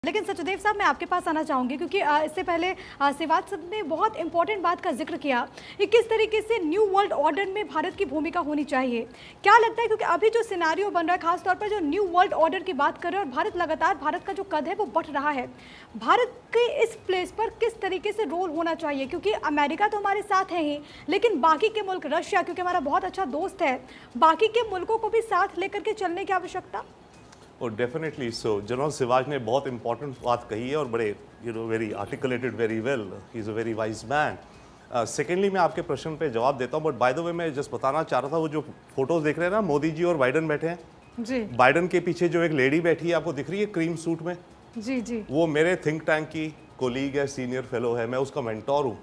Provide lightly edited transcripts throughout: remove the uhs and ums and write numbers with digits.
लेकिन सचदेव साहब, मैं आपके पास आना चाहूँगी क्योंकि इससे पहले सेवाज साहब ने बहुत इंपॉर्टेंट बात का जिक्र किया कि किस तरीके से न्यू वर्ल्ड ऑर्डर में भारत की भूमिका होनी चाहिए। क्या लगता है, क्योंकि अभी जो सिनारियो बन रहा है, खासतौर पर जो न्यू वर्ल्ड ऑर्डर की बात कर रहे हैं और भारत का जो कद है वो बढ़ रहा है, भारत के इस प्लेस पर किस तरीके से रोल होना चाहिए? क्योंकि अमेरिका तो हमारे साथ है ही, लेकिन बाकी के मुल्क, रशिया क्योंकि हमारा बहुत अच्छा दोस्त है, बाकी के मुल्कों को भी साथ लेकर के चलने की आवश्यकता। और डेफिनेटली सो जनरल सिवाज ने बहुत इंपॉर्टेंट बात कही है और बड़े very articulated very well, he is a very wise man. Secondly मैं आपके प्रश्न पे जवाब देता हूँ, बट बाय द वे मैं जस्ट बताना चाह रहा था, वो जो फोटोज देख रहे हैं ना, मोदी जी और बाइडन बैठे हैं जी। बाइडन के पीछे जो एक लेडी बैठी है, आपको दिख रही है क्रीम सूट में? जी जी। वो मेरे थिंक टैंक की कोलीग है, सीनियर फेलो है, मैं उसका मेंटोर हूँ।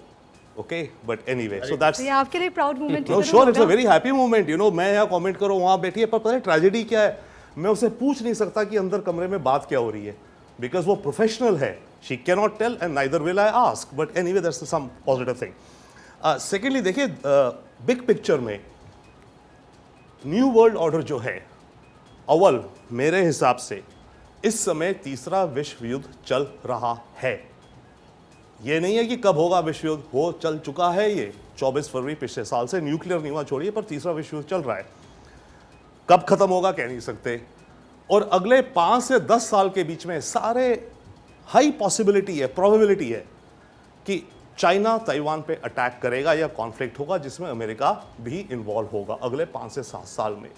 Okay, but anyway, so that's आपके लिए proud moment. No sure, it's a very happy moment. मैं यहाँ कमेंट करो, वहाँ बैठी है, पर पता है ट्रेजेडी क्या है? मैं उसे पूछ नहीं सकता कि अंदर कमरे में बात क्या हो रही है, बिकॉज वो प्रोफेशनल है। She can not tell and neither will I ask, but anyway that's some positive thing. Secondly देखिए, बिग पिक्चर में न्यू वर्ल्ड ऑर्डर जो है, अव्वल मेरे हिसाब से इस समय तीसरा विश्व युद्ध चल रहा है। ये नहीं है कि कब होगा विश्व युद्ध, हो चल चुका है। ये 24 फरवरी पिछले साल से न्यूक्लियर नहीं हुआ, छोड़िए, पर तीसरा विश्व युद्ध चल रहा है। कब खत्म होगा कह नहीं सकते। और अगले 5 से 10 साल के बीच में सारे हाई पॉसिबिलिटी है, प्रोबेबिलिटी है कि चाइना ताइवान पे अटैक करेगा या कॉन्फ्लिक्ट होगा जिसमें अमेरिका भी इन्वॉल्व होगा अगले 5 से 7 साल में।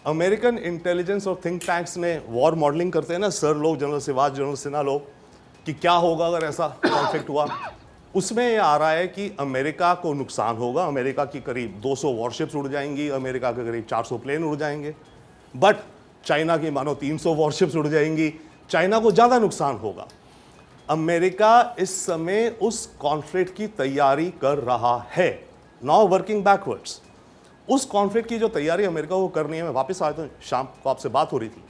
अमेरिकन इंटेलिजेंस और थिंक टैंक्स ने वॉर मॉडलिंग करते हैं ना सर लोग, जनरल सिवाज, जनरल सिन्हा लोग, कि क्या होगा अगर ऐसा कॉन्फ्लिक्ट हुआ। उसमें ये आ रहा है कि अमेरिका को नुकसान होगा, अमेरिका की करीब 200 वॉरशिप्स उड़ जाएंगी, अमेरिका के करीब 400 प्लेन उड़ जाएंगे, बट चाइना की मानो 300 वॉरशिप्स उड़ जाएंगी, चाइना को ज़्यादा नुकसान होगा। अमेरिका इस समय उस कॉन्फ्लिक्ट की तैयारी कर रहा है, नाउ वर्किंग बैकवर्ड्स। उस कॉन्फ्लिक्ट की जो तैयारी अमेरिका को करनी है, मैं वापस आया तो शाम को आपसे बात हो रही थी,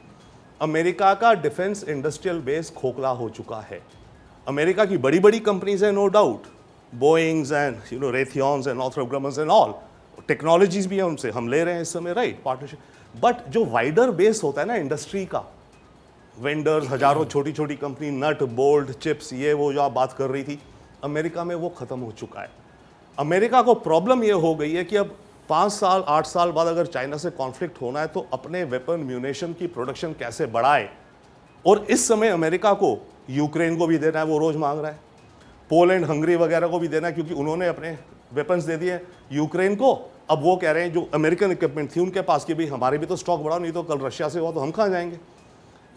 अमेरिका का डिफेंस इंडस्ट्रियल बेस खोखला हो चुका है। अमेरिका की बड़ी बड़ी कंपनीज हैं, no doubt, Boeings and Raytheons and Northrop Grummans and all, technologies भी है उनसे, हम ले रहे हैं इस समय, राइट, पार्टनरशिप। बट जो वाइडर बेस होता है ना इंडस्ट्री का, वेंडर्स, हजारों छोटी छोटी कंपनी, नट बोल्ट चिप्स, ये वो जो आप बात कर रही थी, अमेरिका में वो खत्म हो चुका है। अमेरिका को प्रॉब्लम ये हो गई है कि अब 5 साल 8 साल बाद अगर चाइना से कॉन्फ्लिक्ट होना है तो अपने वेपन म्यूनेशन की प्रोडक्शन कैसे बढ़ाए। और इस समय अमेरिका को यूक्रेन को भी देना है, वो रोज मांग रहा है, पोलैंड, हंगरी वगैरह को भी देना है, क्योंकि उन्होंने अपने वेपन्स दे दिए यूक्रेन को। अब वो कह रहे हैं जो अमेरिकन इक्विपमेंट थी उनके पास कि भाई हमारे भी तो स्टॉक बढ़ाओ, नहीं तो कल रशिया से हुआ तो हम कहाँ जाएंगे।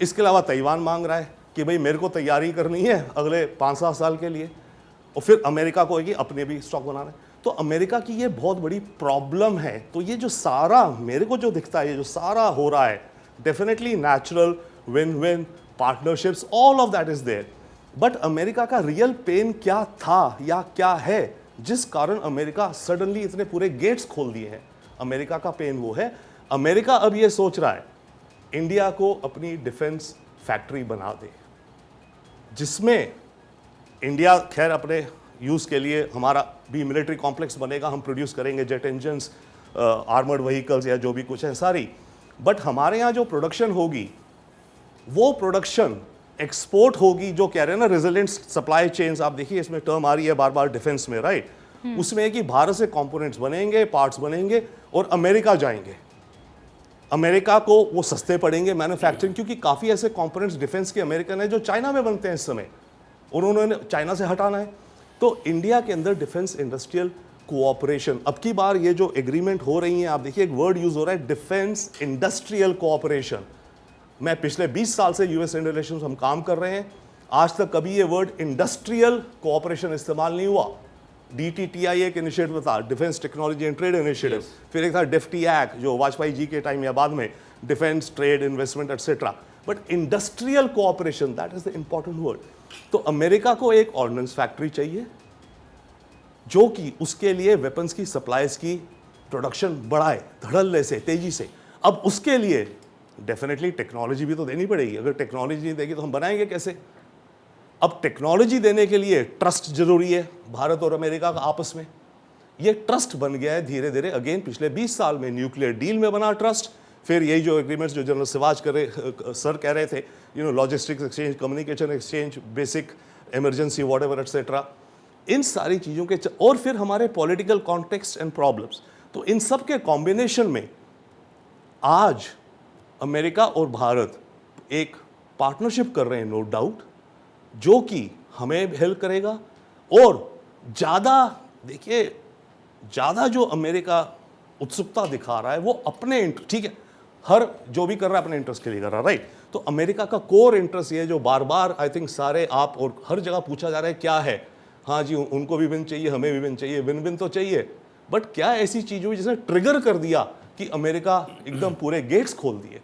इसके अलावा ताइवान मांग रहा है कि भाई मेरे को तैयारी करनी है अगले 5-7 साल के लिए, और फिर अमेरिका को है कि अपने भी स्टॉक बनाना है। तो अमेरिका की ये बहुत बड़ी प्रॉब्लम है। तो ये जो सारा मेरे को जो दिखता है, ये जो सारा हो रहा है, definitely natural win win partnerships, all of that is there. But America का रियल पेन क्या था या क्या है जिस कारण अमेरिका सडनली इतने पूरे गेट्स खोल दिए हैं? अमेरिका का पेन वो है, अमेरिका अब ये सोच रहा है इंडिया को अपनी डिफेंस फैक्ट्री बना दे, जिसमें इंडिया खैर अपने यूज़ के लिए हमारा भी मिलिट्री कॉम्प्लेक्स बनेगा, हम प्रोड्यूस करेंगे जेट इंजन्स, आर्मर्ड व्हीकल्स या जो भी कुछ है सारी, बट हमारे यहाँ जो प्रोडक्शन होगी वो प्रोडक्शन एक्सपोर्ट होगी। जो कह रहे हैं ना रेजिलिएंट सप्लाई चेन्स, आप देखिए इसमें टर्म आ रही है बार बार डिफेंस में, राइट, उसमें है कि भारत से कंपोनेंट्स बनेंगे, पार्ट्स बनेंगे और अमेरिका जाएंगे। अमेरिका को वो सस्ते पड़ेंगे मैन्युफैक्चरिंग, क्योंकि काफ़ी ऐसे कंपोनेंट्स डिफेंस के अमेरिकन है जो चाइना में बनते हैं इस समय, और उन्होंने चाइना से हटाना है। तो इंडिया के अंदर डिफेंस इंडस्ट्रियल कोऑपरेशन, अब की बार ये जो एग्रीमेंट हो रही है, आप देखिए एक वर्ड यूज हो रहा है, डिफेंस इंडस्ट्रियल कोऑपरेशन। मैं पिछले 20 साल से यूएस इंडिया रिलेशंस हम काम कर रहे हैं, आज तक कभी ये वर्ड इंडस्ट्रियल कोऑपरेशन इस्तेमाल नहीं हुआ। DTTI एक इनिशिएटिव था, defence technology and trade initiative, फिर एक था डिफ्टी एक्ट जो वाजपेयी जी के टाइम या बाद में, defence trade investment etcetera, but industrial cooperation that is the important word. तो अमेरिका को एक ऑर्डिनेंस फैक्ट्री चाहिए जो कि उसके लिए वेपन्स की सप्लाईज की प्रोडक्शन बढ़ाए धड़ल्ले से, तेजी से। अब उसके लिए डेफिनेटली टेक्नोलॉजी भी तो देनी पड़ेगी, अगर टेक्नोलॉजी नहीं देगी तो हम बनाएंगे कैसे। अब टेक्नोलॉजी देने के लिए ट्रस्ट जरूरी है भारत और अमेरिका का आपस में। ये ट्रस्ट बन गया है धीरे धीरे, अगेन पिछले 20 साल में न्यूक्लियर डील में बना ट्रस्ट, फिर यही जो एग्रीमेंट्स जो जनरल सिवाज सर कह रहे थे, you know, logistics exchange, communication exchange, basic emergency whatever etcetera, इन सारी चीज़ों के और फिर हमारे पॉलिटिकल कॉन्टेक्स्ट एंड प्रॉब्लम्स, तो इन सब के कॉम्बिनेशन में आज अमेरिका और भारत एक पार्टनरशिप कर रहे हैं, नो डाउट, जो कि हमें हेल्प करेगा। और ज़्यादा देखिए, ज़्यादा जो अमेरिका उत्सुकता दिखा रहा है वो अपने ठीक है, हर जो भी कर रहा है अपने इंटरेस्ट के लिए कर रहा है, राइट। तो अमेरिका का कोर इंटरेस्ट ये जो बार बार आई थिंक सारे आप और हर जगह पूछा जा रहा है क्या है, हाँ जी उनको भी विन चाहिए, हमें भी विन चाहिए, विन विन तो चाहिए, बट क्या ऐसी चीज़ हुई जिसने ट्रिगर कर दिया कि अमेरिका एकदम पूरे गेट्स खोल दिए।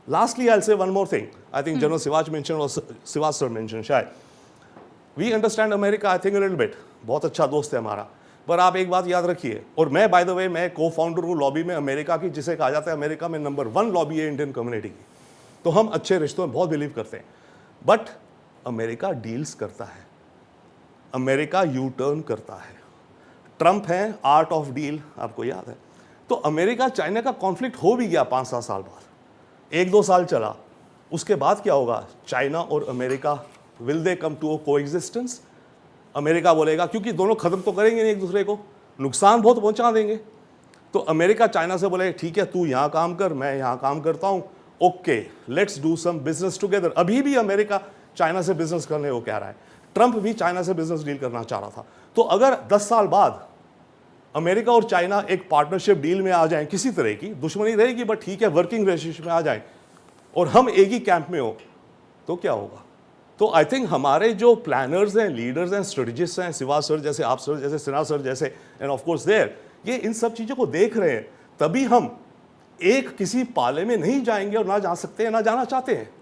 Lastly I will say one more thing, I think general सिवाज मेंशन और सिवाज सर मेंशन शायद, we understand America I think a little bit, बहुत अच्छा दोस्त है हमारा, पर आप एक बात याद रखिए, और मैं बाय द वे मैं को फाउंडर हूँ लॉबी में अमेरिका की, जिसे कहा जाता है अमेरिका में नंबर 1 लॉबी है इंडियन कम्युनिटी की, तो हम अच्छे रिश्तों में बहुत बिलीव करते हैं। बट अमेरिका डील्स करता है, अमेरिका यू टर्न करता है, ट्रंप है आर्ट ऑफ डील, आपको याद है। तो अमेरिका चाइना का कॉन्फ्लिक्ट हो भी गया 5-7 साल बाद, 1-2 साल चला, उसके बाद क्या होगा, चाइना और America will they come to a coexistence? America बोलेगा, क्योंकि दोनों खत्म तो करेंगे नहीं एक दूसरे को, नुकसान बहुत पहुंचा देंगे, तो अमेरिका चाइना से बोले ठीक है तू यहाँ काम कर, मैं यहाँ काम करता हूँ, okay let's do some business together. अभी भी अमेरिका चाइना से बिजनेस करने को कह रहा है, ट्रंप भी चाइना से बिजनेस डील करना चाह रहा था। तो अगर 10 साल बाद अमेरिका और चाइना एक पार्टनरशिप डील में आ जाएं, किसी तरह की दुश्मनी रहेगी बट ठीक है वर्किंग रिलेशनशिप में आ जाएं, और हम एक ही कैंप में हो, तो क्या होगा? तो आई थिंक हमारे जो प्लानर्स हैं, लीडर्स हैं, स्ट्रेटजिस्ट हैं, सिवा सर जैसे, आप सर जैसे, सिन्हा सर जैसे, एंड ऑफ कोर्स देयर, ये इन सब चीज़ों को देख रहे हैं, तभी हम एक किसी पाले में नहीं जाएंगे और ना जा सकते हैं, ना जाना चाहते हैं।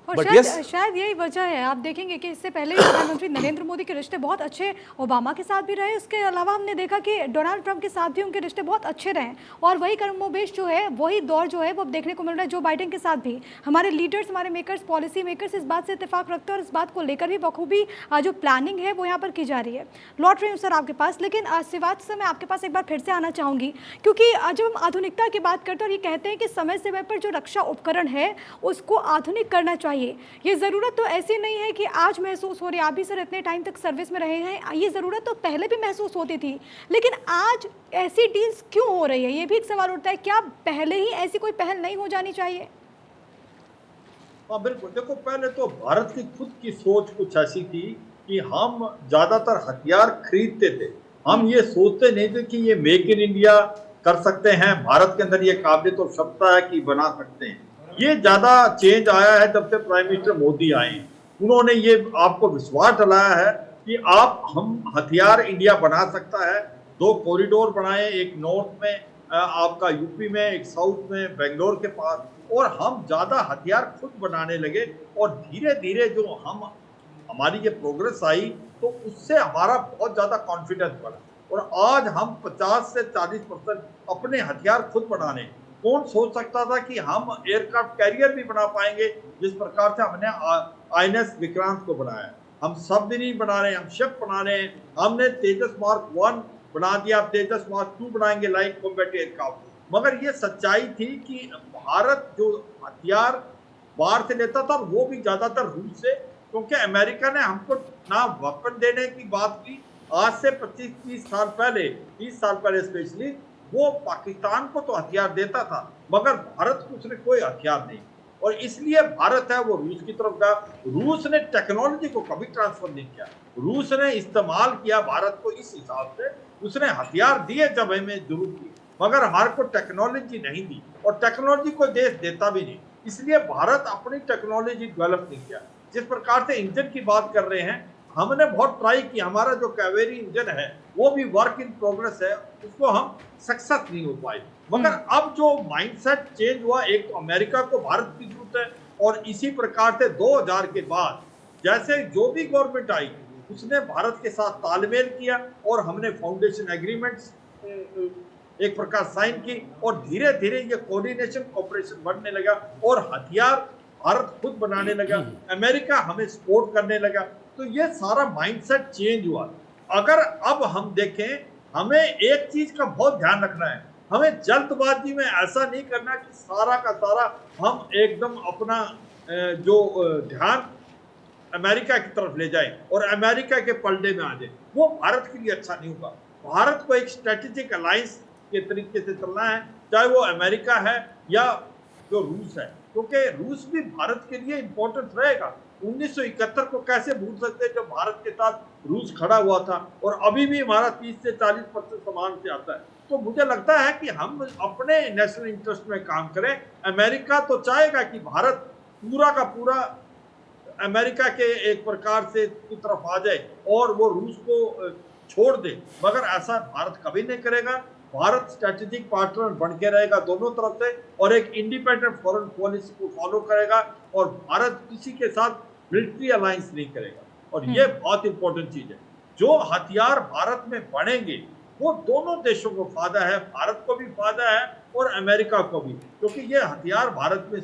और But शायद yes, शायद यही वजह है, आप देखेंगे कि इससे पहले प्रधानमंत्री नरेंद्र मोदी के रिश्ते बहुत अच्छे ओबामा के साथ भी रहे, उसके अलावा हमने देखा कि डोनाल्ड ट्रंप के साथ भी उनके रिश्ते बहुत अच्छे रहे, और वही कमोबेश जो है वही दौर जो है वो अब देखने को मिल रहा है जो बाइडेन के साथ भी। हमारे लीडर्स, हमारे मेकर्स, पॉलिसी मेकर्स इस बात से इत्तेफाक रखते हैं और इस बात को लेकर भी बखूबी जो प्लानिंग है वो यहाँ पर की जा रही है। लौट रही हूँ सर आपके पास, लेकिन सिवाज सर मैं आपके पास एक बार फिर से आना चाहूँगी, क्योंकि जब हम आधुनिकता की बात करते हैं और ये कहते हैं कि समय समय पर जो रक्षा उपकरण है उसको आधुनिक करना चाहिए, ये ज़रूरत तो ऐसी नहीं है कि आज महसूस हो रही है, आप भी सर इतने टाइम तक सर्विस में रहे हैं, ये ज़रूरत तो पहले भी महसूस होती थी, लेकिन आज ऐसी डील्स क्यों हो रही है, ये भी एक सवाल उठता है। क्या पहले ही ऐसी कोई पहल नहीं हो जानी चाहिए? हाँ बिल्कुल, देखो पहले तो भारत की खुद की सोच कुछ ऐसी थी कि हम ज्यादातर हथियार खरीदते थे, हम ये सोचते नहीं थे कि ये मेक इन इंडिया कर सकते हैं, भारत के अंदर ये काबिलियत और क्षमता है कि बना सकते हैं। ये ज्यादा चेंज आया है जब से प्राइम मिनिस्टर मोदी आए हैं, उन्होंने ये आपको विश्वास दिलाया है कि हम हथियार इंडिया बना सकता है। 2 कॉरिडोर बनाए, एक नॉर्थ में आपका यूपी में, एक साउथ में बेंगलोर के पास, और हम ज्यादा हथियार खुद बनाने लगे, और धीरे धीरे जो हमारी ये प्रोग्रेस आई तो उससे हमारा बहुत ज्यादा कॉन्फिडेंस बढ़ा, और आज हम 50 से 40% अपने हथियार खुद बनाने। कौन सोच सकता था कि हम एयरक्राफ्ट कैरियर भी बना पाएंगे, जिस प्रकार से हमने INS विक्रांत को बनाया, हम सबमरीन बना रहे हैं, हम शिप बना रहे हैं, हमने तेजस मार्क 1 बना दिया, अब तेजस मार्क 2 बनाएंगे लाइट कॉम्बैट एयरक्राफ्ट। मगर ये सच्चाई थी कि भारत जो हथियार बाहर से लेता था वो भी ज्यादातर रूस से, क्योंकि अमेरिका ने हमको ना वेपन देने की बात की, आज से 25-30 साल पहले, 30 साल पहले स्पेशली, वो पाकिस्तान को तो हथियार देता था मगर भारत को उसने कोई हथियार नहीं, और इसलिए भारत है वो रूस की तरफ गया। रूस ने टेक्नोलॉजी को कभी ट्रांसफर नहीं किया, रूस ने इस्तेमाल किया भारत को इस हिसाब से, उसने हथियार दिए जब हमें जरूरत थी, मगर हमारे को टेक्नोलॉजी नहीं दी, और टेक्नोलॉजी को देश देता भी नहीं, इसलिए भारत अपनी टेक्नोलॉजी डेवलप नहीं किया। जिस प्रकार से इंजन की बात कर रहे हैं, हमने बहुत ट्राई की, हमारा जो कावेरी इंजन है वो भी वर्क इन प्रोग्रेस है, उसको हम सक्सेस नहीं हो पाए। मगर अब जो माइंडसेट चेंज हुआ, एक तो अमेरिका को भारत की जरूरत है, और इसी प्रकार से 2000 के बाद जैसे जो भी गवर्नमेंट आई उसने भारत के साथ तालमेल किया, और हमने फाउंडेशन एग्रीमेंट्स एक प्रकार साइन की, और धीरे धीरे ये कोऑर्डिनेशन कोऑपरेशन बढ़ने लगा, और हथियार भारत खुद बनाने लगा, अमेरिका हमें सपोर्ट करने लगा। तो ये सारा माइंडसेट चेंज हुआ। अगर अब हम देखें, हमें एक चीज का बहुत ध्यान रखना है, हमें जल्दबाजी में ऐसा नहीं करना कि सारा का सारा हम एकदम अपना जो ध्यान अमेरिका की तरफ ले जाए और अमेरिका के पलड़े में आ जाए, वो भारत के लिए अच्छा नहीं होगा। भारत को एक स्ट्रेटेजिक अलायंस के तरीके से चलना है, चाहे वो अमेरिका है या जो रूस है, क्योंकि रूस भी भारत के लिए इंपॉर्टेंट रहेगा। 1971 को कैसे भूल सकते हैं जब भारत के साथ रूस खड़ा हुआ था, और अभी भी हमारा 30 से 40% सामान से आता है। तो मुझे लगता है कि हम अपने नेशनल इंटरेस्ट में काम करें। अमेरिका तो चाहेगा कि भारत पूरा का पूरा अमेरिका के एक प्रकार से की तरफ आ जाए और वो रूस को छोड़ दे, मगर ऐसा भारत कभी नहीं करेगा। भारत स्ट्रेटेजिक पार्टनर बन के रहेगा दोनों तरफ से, और एक इंडिपेंडेंट फॉरेन पॉलिसी को फॉलो करेगा, और भारत किसी के साथ मिलिट्री अलायंस नहीं करेगा। और ये बहुत इंपॉर्टेंट चीज है। जो हथियार भारत में बढ़ेंगे वो दोनों देशों को फायदा है, भारत को भी फायदा है और अमेरिका को भी, क्योंकि ये हथियार भारत में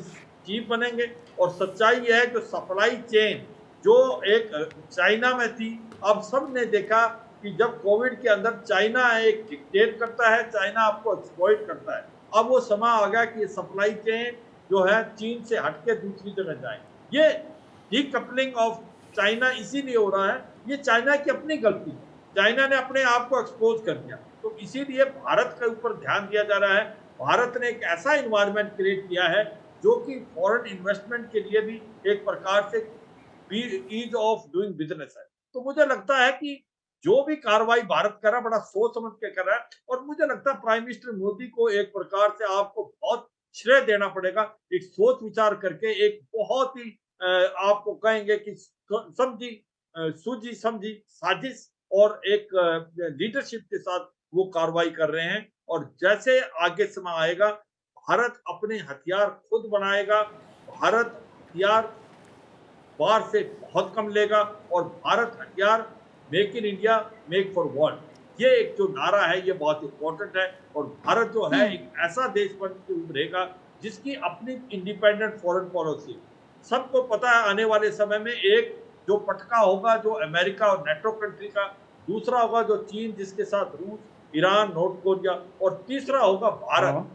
चीप बनेंगे। और सच्चाई यह है कि सप्लाई चेन जो एक चाइना में थी, अब सब ने देखा कि जब कोविड के अंदर चाइना एक डिक्टेट करता है, चाइना आपको एक्सप्लॉइट करता है। अब वो समय आ गया कि ये सप्लाई चेन जो है चीन से हटके दूसरी जगह जाए। ये डीकपलिंग ऑफ चाइना इसीलिए हो रहा है, ये चाइना की अपनी गलती है। चाइना ने अपने आप को एक्सपोज कर दिया, तो इसीलिए भारत के ऊपर ध्यान दिया जा रहा है। भारत ने एक ऐसा इन्वायरमेंट क्रिएट किया है जो कि फॉरेन इन्वेस्टमेंट के लिए भी एक प्रकार से ईज ऑफ डूइंग बिजनेस है। तो मुझे लगता है कि जो भी कार्रवाई भारत कर रहा है बड़ा सोच समझ के कर रहा है, और मुझे लगता है प्राइम मिनिस्टर मोदी को एक प्रकार से आपको बहुत श्रेय देना पड़ेगा। एक सोच विचार करके एक बहुत ही आपको कहेंगे कि समझी सूझी समझी साजिश और एक लीडरशिप के साथ वो कार्रवाई कर रहे हैं। और जैसे आगे समय आएगा, भारत अपने हथियार खुद बनाएगा। भारत हथियार बाहर से बहुत कम लेगा, और भारत हथियार make in India make for world, ये एक जो नारा है ये बहुत इंपॉर्टेंट है। और भारत जो है एक ऐसा देश बन के उभरेगा जिसकी अपनी इंडिपेंडेंट फॉरेन पॉलिसी। सबको पता है आने वाले समय में एक जो पटका होगा जो अमेरिका और नेटो कंट्री का, दूसरा होगा जो चीन जिसके साथ रूस, ईरान, नॉर्थ कोरिया, और तीसरा होगा भारत।